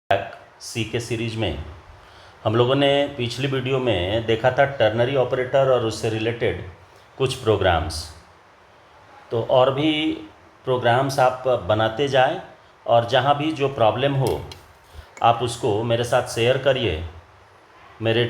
सी के सीरीज में हम लोगों ने पिछली वीडियो में देखा था टर्नरी ऑपरेटर और उससे रिलेटेड कुछ प्रोग्राम्स। तो और भी प्रोग्राम्स आप बनाते जाएं और जहां भी जो प्रॉब्लम हो आप उसको मेरे साथ शेयर करिए, मेरे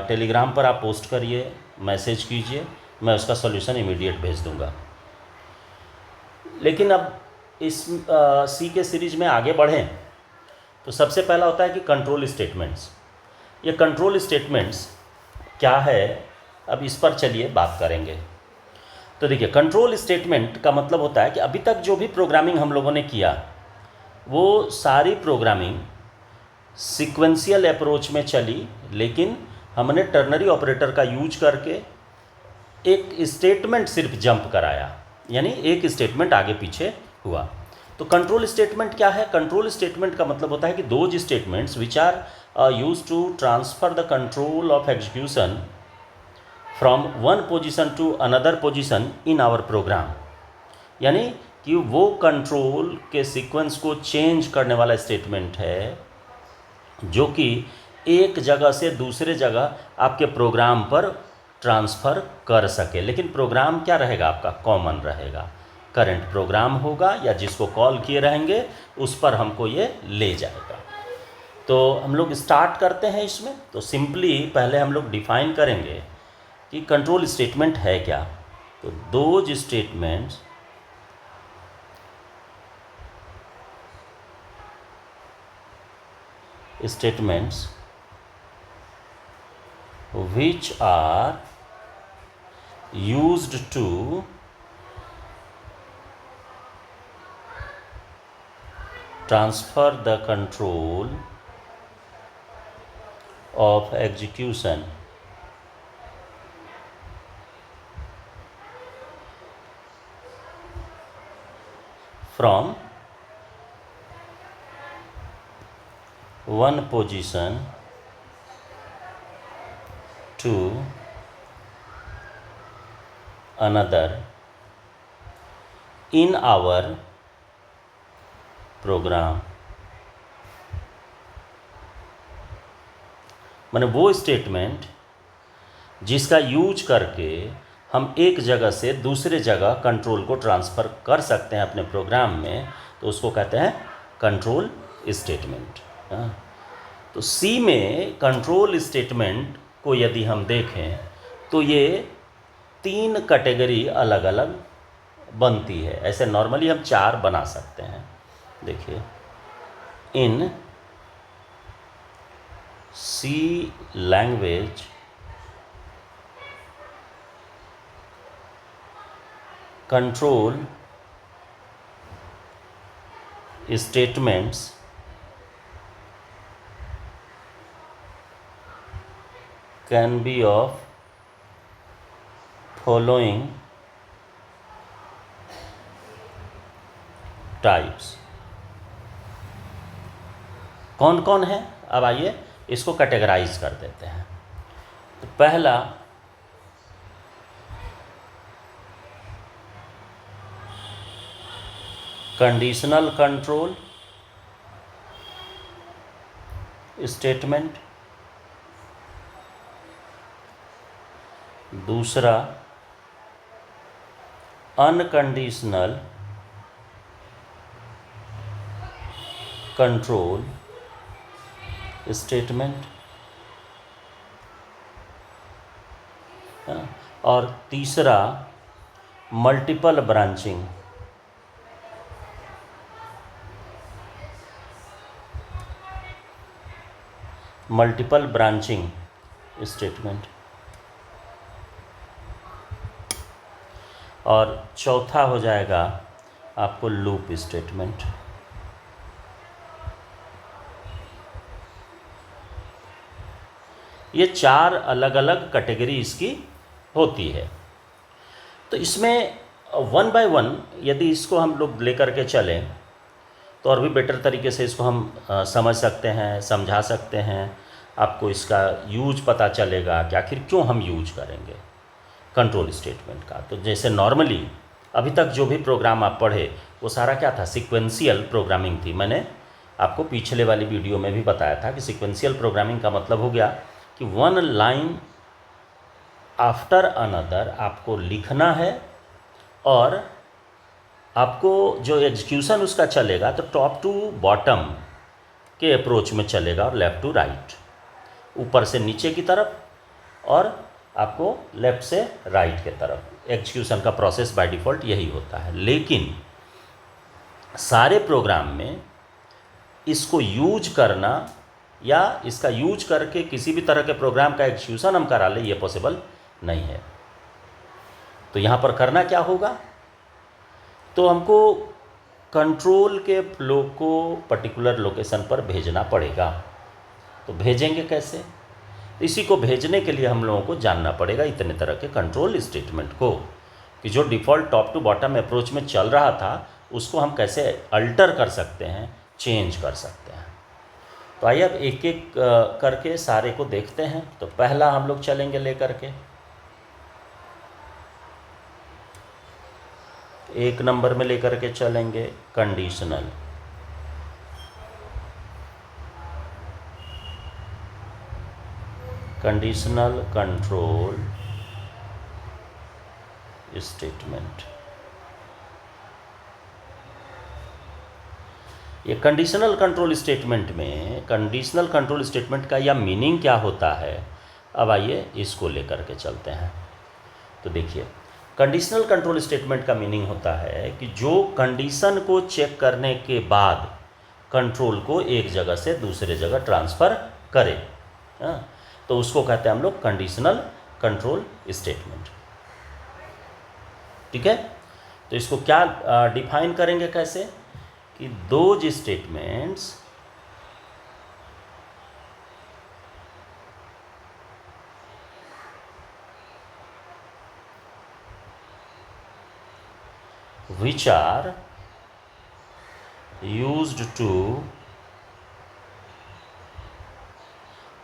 टेलीग्राम पर आप पोस्ट करिए, मैसेज कीजिए, मैं उसका सॉल्यूशन इमीडिएट भेज दूंगा। लेकिन अब इस सी के सीरीज में आगे बढ़ें तो सबसे पहला होता है कि कंट्रोल स्टेटमेंट्स। ये कंट्रोल स्टेटमेंट्स क्या है, अब इस पर चलिए बात करेंगे। तो देखिए, कंट्रोल स्टेटमेंट का मतलब होता है कि अभी तक जो भी प्रोग्रामिंग हम लोगों ने किया वो सारी प्रोग्रामिंग सीक्वेंशियल अप्रोच में चली, लेकिन हमने टर्नरी ऑपरेटर का यूज करके एक स्टेटमेंट सिर्फ जंप कराया, यानी एक स्टेटमेंट आगे पीछे हुआ। तो कंट्रोल स्टेटमेंट क्या है? कंट्रोल स्टेटमेंट का मतलब होता है कि those statements which are used to transfer the control of execution from one position to another position in our program. यानी कि वो कंट्रोल के सीक्वेंस को चेंज करने वाला स्टेटमेंट है जो कि एक जगह से दूसरे जगह आपके प्रोग्राम पर ट्रांसफ़र कर सके। लेकिन प्रोग्राम क्या रहेगा? आपका कॉमन रहेगा, करंट प्रोग्राम होगा या जिसको कॉल किए रहेंगे उस पर हमको ये ले जाएगा। तो हम लोग स्टार्ट करते हैं इसमें। तो सिंपली पहले हम लोग डिफाइन करेंगे कि कंट्रोल स्टेटमेंट है क्या। तो those statements which are used to transfer the control of execution from one position to another in our program। माने वो स्टेटमेंट जिसका यूज करके हम एक जगह से दूसरे जगह कंट्रोल को ट्रांसफ़र कर सकते हैं अपने प्रोग्राम में, तो उसको कहते हैं कंट्रोल स्टेटमेंट। तो सी में कंट्रोल स्टेटमेंट को यदि हम देखें तो ये 3 कैटेगरी अलग अलग बनती है। ऐसे नॉर्मली हम 4 बना सकते हैं। देखिए, in C language control statements can be of following types। कौन कौन है? अब आइए इसको कैटेगराइज कर देते हैं। तो पहला कंडीशनल कंट्रोल स्टेटमेंट, दूसरा अनकंडीशनल कंट्रोल स्टेटमेंट, और तीसरा मल्टीपल ब्रांचिंग स्टेटमेंट, और चौथा हो जाएगा आपको लूप स्टेटमेंट। ये 4 अलग अलग कैटेगरी इसकी होती है। तो इसमें 1 बाय 1 यदि इसको हम लोग लेकर के चलें तो और भी बेटर तरीके से इसको हम समझ सकते हैं, समझा सकते हैं। आपको इसका यूज पता चलेगा कि आखिर क्यों हम यूज करेंगे कंट्रोल स्टेटमेंट का। तो जैसे नॉर्मली अभी तक जो भी प्रोग्राम आप पढ़े वो सारा क्या था? सीक्वेंशियल प्रोग्रामिंग थी। मैंने आपको पिछले वाली वीडियो में भी बताया था कि सीक्वेंशियल प्रोग्रामिंग का मतलब हो गया कि वन लाइन आफ्टर अनदर आपको लिखना है और आपको जो एग्जीक्यूशन उसका चलेगा तो टॉप टू बॉटम के अप्रोच में चलेगा और लेफ़्ट टू राइट, ऊपर से नीचे की तरफ और आपको लेफ़्ट से राइट के तरफ एग्जीक्यूशन का प्रोसेस बाय डिफ़ॉल्ट यही होता है। लेकिन सारे प्रोग्राम में इसको यूज करना या इसका यूज करके किसी भी तरह के प्रोग्राम का एग्जीक्यूशन हम करा ले, ये पॉसिबल नहीं है। तो यहाँ पर करना क्या होगा, तो हमको कंट्रोल के फ्लो को पर्टिकुलर लोकेशन पर भेजना पड़ेगा। तो भेजेंगे कैसे, इसी को भेजने के लिए हम लोगों को जानना पड़ेगा इतने तरह के कंट्रोल स्टेटमेंट को, कि जो default top to bottom approach में चल रहा था उसको हम कैसे अल्टर कर सकते हैं, चेंज कर सकते हैं। तो आइए अब एक एक करके सारे को देखते हैं। तो पहला हम लोग चलेंगे लेकर के, एक नंबर में लेकर के चलेंगे कंडीशनल। Conditional control statement. ये कंडीशनल कंट्रोल स्टेटमेंट में कंडीशनल कंट्रोल स्टेटमेंट का या मीनिंग क्या होता है, अब आइए इसको लेकर के चलते हैं। तो देखिए, कंडीशनल कंट्रोल स्टेटमेंट का मीनिंग होता है कि जो कंडीशन को चेक करने के बाद कंट्रोल को एक जगह से दूसरे जगह ट्रांसफ़र करे, तो उसको कहते हैं हम लोग कंडीशनल कंट्रोल स्टेटमेंट। ठीक है, तो इसको क्या डिफाइन करेंगे कैसे, कि those statements which are used to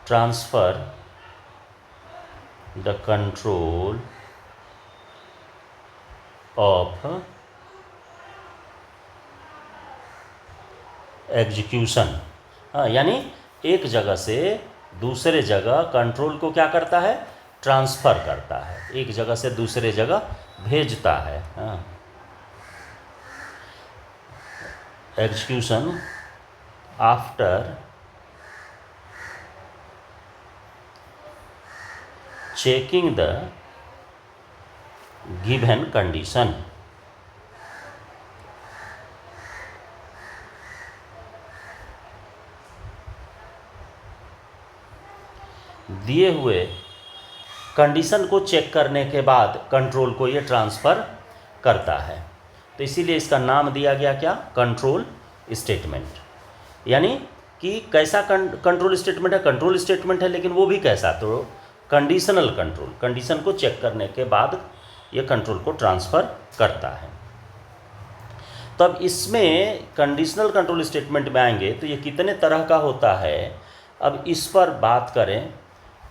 transfer the control of execution. हाँ, यानी एक जगह से दूसरे जगह कंट्रोल को क्या करता है, ट्रांसफ़र करता है, एक जगह से दूसरे जगह भेजता है। हाँ, execution after checking the given condition. दिए हुए कंडीशन को चेक करने के बाद कंट्रोल को ये ट्रांसफ़र करता है। तो इसीलिए इसका नाम दिया गया क्या, कंट्रोल स्टेटमेंट। यानी कि कैसा कंट्रोल स्टेटमेंट है, कंट्रोल स्टेटमेंट है लेकिन वो भी कैसा, तो कंडीशनल कंट्रोल, कंडीशन को चेक करने के बाद ये कंट्रोल को ट्रांसफ़र करता है। तो अब इसमें कंडीशनल कंट्रोल स्टेटमेंट में आएंगे तो ये कितने तरह का होता है, अब इस पर बात करें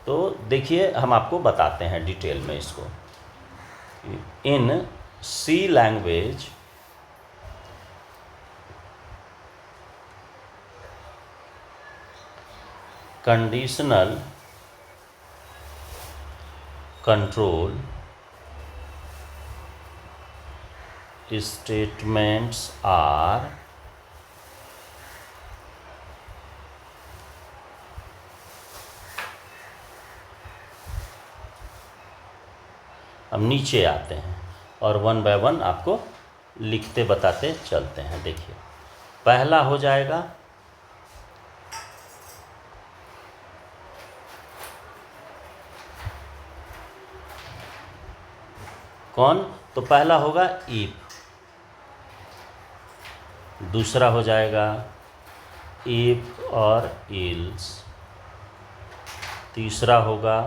तो देखिए हम आपको बताते हैं डिटेल में इसको। In C language conditional control statements are हम नीचे आते हैं और वन बाय वन आपको लिखते बताते चलते हैं। देखिए, पहला हो जाएगा कौन, तो पहला होगा इफ, दूसरा हो जाएगा इफ और इल्स, तीसरा होगा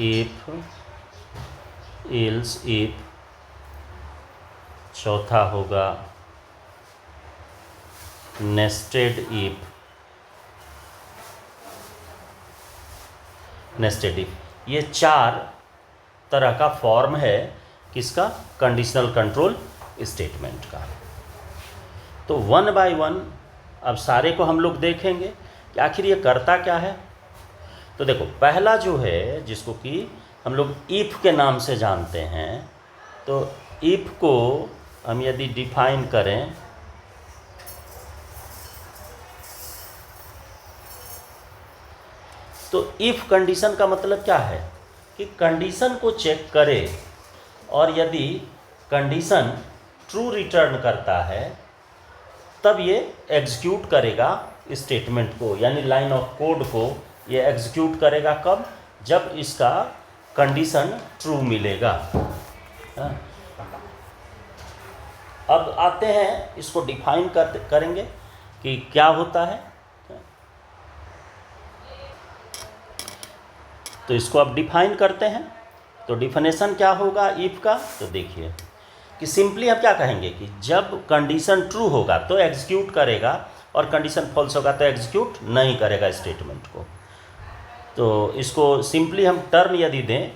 इफ इल्स इफ, चौथा होगा नेस्टेड इफ, नेस्टेड इफ। ये चार तरह का फॉर्म है किसका, कंडीशनल कंट्रोल स्टेटमेंट का। तो वन बाय वन अब सारे को हम लोग देखेंगे कि आखिर ये करता क्या है। तो देखो, पहला जो है जिसको कि हम लोग इफ़ के नाम से जानते हैं, तो इफ़ को हम यदि डिफाइन करें तो इफ़ कंडीशन का मतलब क्या है कि कंडीशन को चेक करे और यदि कंडीशन ट्रू रिटर्न करता है तब ये एग्जीक्यूट करेगा स्टेटमेंट को, यानी लाइन ऑफ कोड को ये एग्जीक्यूट करेगा कब, जब इसका कंडीशन ट्रू मिलेगा। अब आते हैं इसको डिफाइन करेंगे कि क्या होता है। तो इसको अब डिफाइन करते हैं। तो डिफिनेशन क्या होगा इफ़ का, तो देखिए कि सिंपली हम क्या कहेंगे कि जब कंडीशन ट्रू होगा तो एग्जीक्यूट करेगा और कंडीशन फॉल्स होगा तो एग्जीक्यूट नहीं करेगा स्टेटमेंट को। तो इसको सिंपली हम टर्म यदि दें,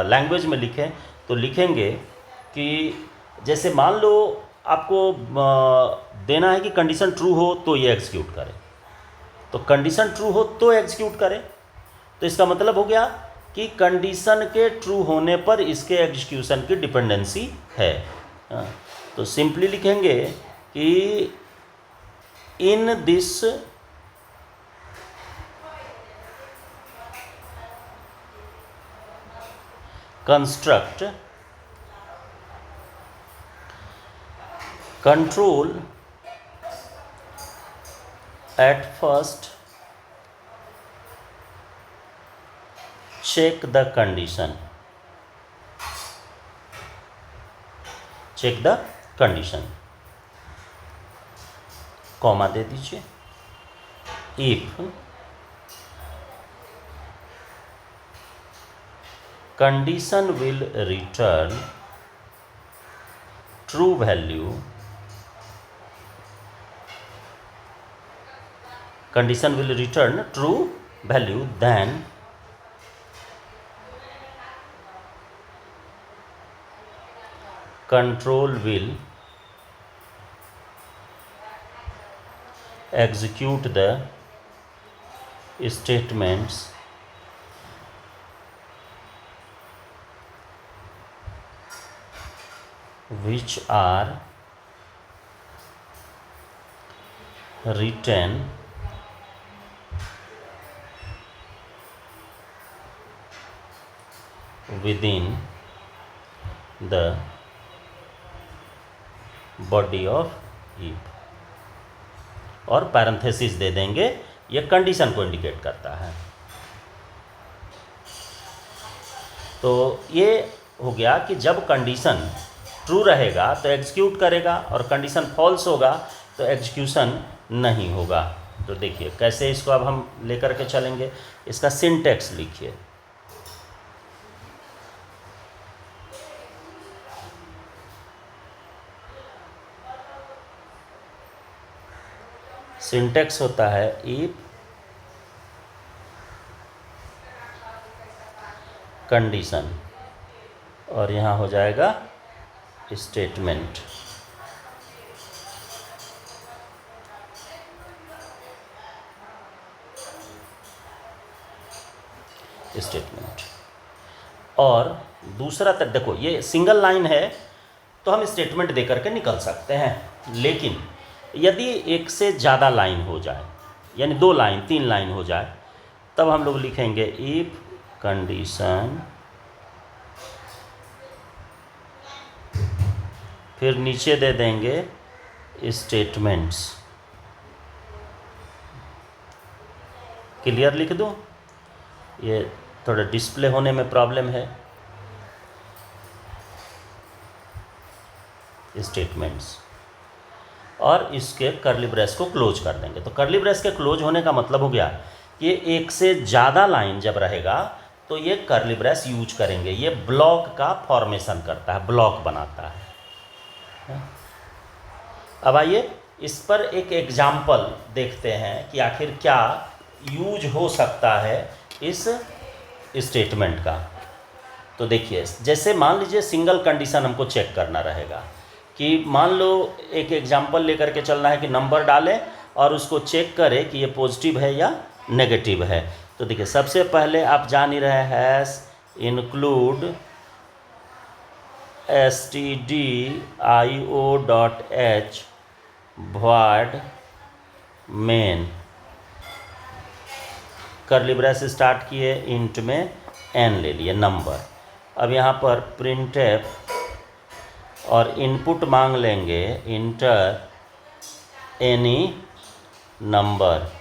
लैंग्वेज में लिखें, तो लिखेंगे कि जैसे मान लो आपको देना है कि कंडीशन ट्रू हो तो ये एग्जीक्यूट करे, तो कंडीशन ट्रू हो तो एग्जीक्यूट करे, तो इसका मतलब हो गया कि कंडीशन के ट्रू होने पर इसके एग्जीक्यूशन की डिपेंडेंसी है। तो सिंपली लिखेंगे कि in this construct control at first check the condition, check the condition, comma दे दीजिए, if condition will return true value, condition will return true value, then control will execute the statements which are written within the body of if, और parenthesis दे देंगे, ये condition को indicate करता है। तो ये हो गया कि जब कंडीशन ट्रू रहेगा तो एग्जीक्यूट करेगा और कंडीशन फॉल्स होगा तो एग्जीक्यूशन नहीं होगा। तो देखिए कैसे इसको अब हम लेकर के चलेंगे, इसका सिंटैक्स लिखिए। सिंटैक्स होता है इफ कंडीशन, और यहाँ हो जाएगा स्टेटमेंट। स्टेटमेंट और दूसरा तक देखो, ये सिंगल लाइन है तो हम स्टेटमेंट दे करके निकल सकते हैं, लेकिन यदि एक से ज़्यादा लाइन हो जाए, यानी 2 लाइन 3 लाइन हो जाए, तब हम लोग लिखेंगे इफ कंडीशन, फिर नीचे दे देंगे स्टेटमेंट्स। क्लियर लिख दूँ, ये थोड़ा डिस्प्ले होने में प्रॉब्लम है। स्टेटमेंट्स और इसके कर्ली ब्रेस को क्लोज कर देंगे। तो कर्ली ब्रेस के क्लोज होने का मतलब हो गया कि एक से ज़्यादा लाइन जब रहेगा तो ये कर्ली ब्रेस यूज करेंगे। ये ब्लॉक का फॉर्मेशन करता है, ब्लॉक बनाता है। अब आइए इस पर एक एग्जाम्पल देखते हैं कि आखिर क्या यूज हो सकता है इस स्टेटमेंट का। तो देखिए, जैसे मान लीजिए सिंगल कंडीशन हमको चेक करना रहेगा कि मान लो एक एग्जाम्पल लेकर के चलना है कि नंबर डालें और उसको चेक करें कि ये पॉजिटिव है या नेगेटिव है। तो देखिए सबसे पहले आप जान ही रहे hash include stdio.h void main, curly brace start किए, इंट में n ले लिए नंबर। अब यहाँ पर printf और इनपुट मांग लेंगे इंटर एनी नंबर,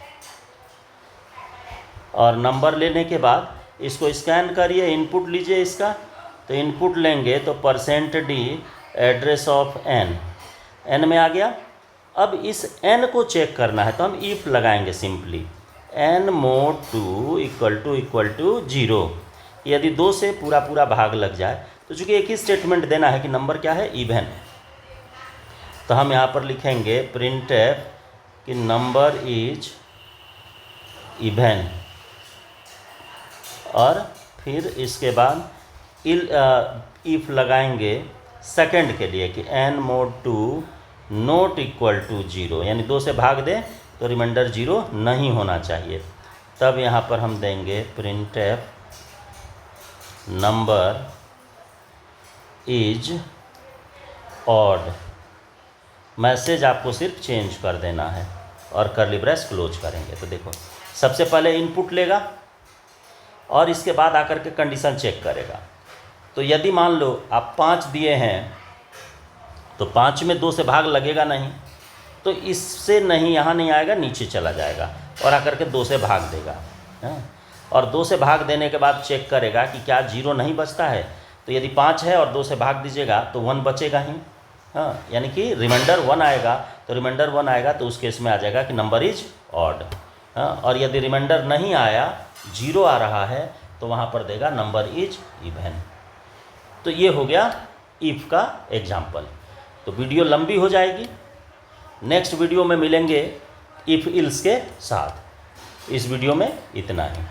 और नंबर लेने के बाद इसको स्कैन करिए, इनपुट लीजिए इसका। तो इनपुट लेंगे तो %d एड्रेस ऑफ n में आ गया। अब इस n को चेक करना है तो हम इफ लगाएंगे simply, n mod 2 equal to 0। यदि 2 से पूरा भाग लग जाए तो चूँकि एक ही स्टेटमेंट देना है कि नंबर क्या है, इवन, तो हम यहाँ पर लिखेंगे printf कि नंबर इज इवन, और फिर इसके बाद इफ लगाएंगे सेकंड के लिए कि n mod 2 not equal to 0, यानी 2 से भाग दें तो रिमाइंडर 0 नहीं होना चाहिए। तब यहाँ पर हम देंगे printf number is odd, message आपको सिर्फ चेंज कर देना है और कर्ली ब्रेस क्लोज करेंगे। तो देखो सबसे पहले इनपुट लेगा और इसके बाद आकर के कंडीशन चेक करेगा। तो यदि मान लो आप 5 दिए हैं तो 5 में 2 से भाग लगेगा नहीं, तो इससे नहीं, यहाँ नहीं आएगा, नीचे चला जाएगा और आकर के 2 से भाग देगा। और 2 से भाग देने के बाद चेक करेगा कि क्या 0 नहीं बचता है। तो यदि 5 है और 2 से भाग दीजिएगा तो 1 बचेगा ही, यानी कि रिमाइंडर 1 आएगा। तो रिमाइंडर 1 आएगा तो उस केस में आ जाएगा कि नंबर इज ऑड। और यदि रिमाइंडर नहीं आया, 0 आ रहा है, तो वहाँ पर देगा नंबर इज इवन। तो ये हो गया इफ़ का एग्जाम्पल। तो वीडियो लंबी हो जाएगी, नेक्स्ट वीडियो में मिलेंगे इफ़ इल्स के साथ। इस वीडियो में इतना ही।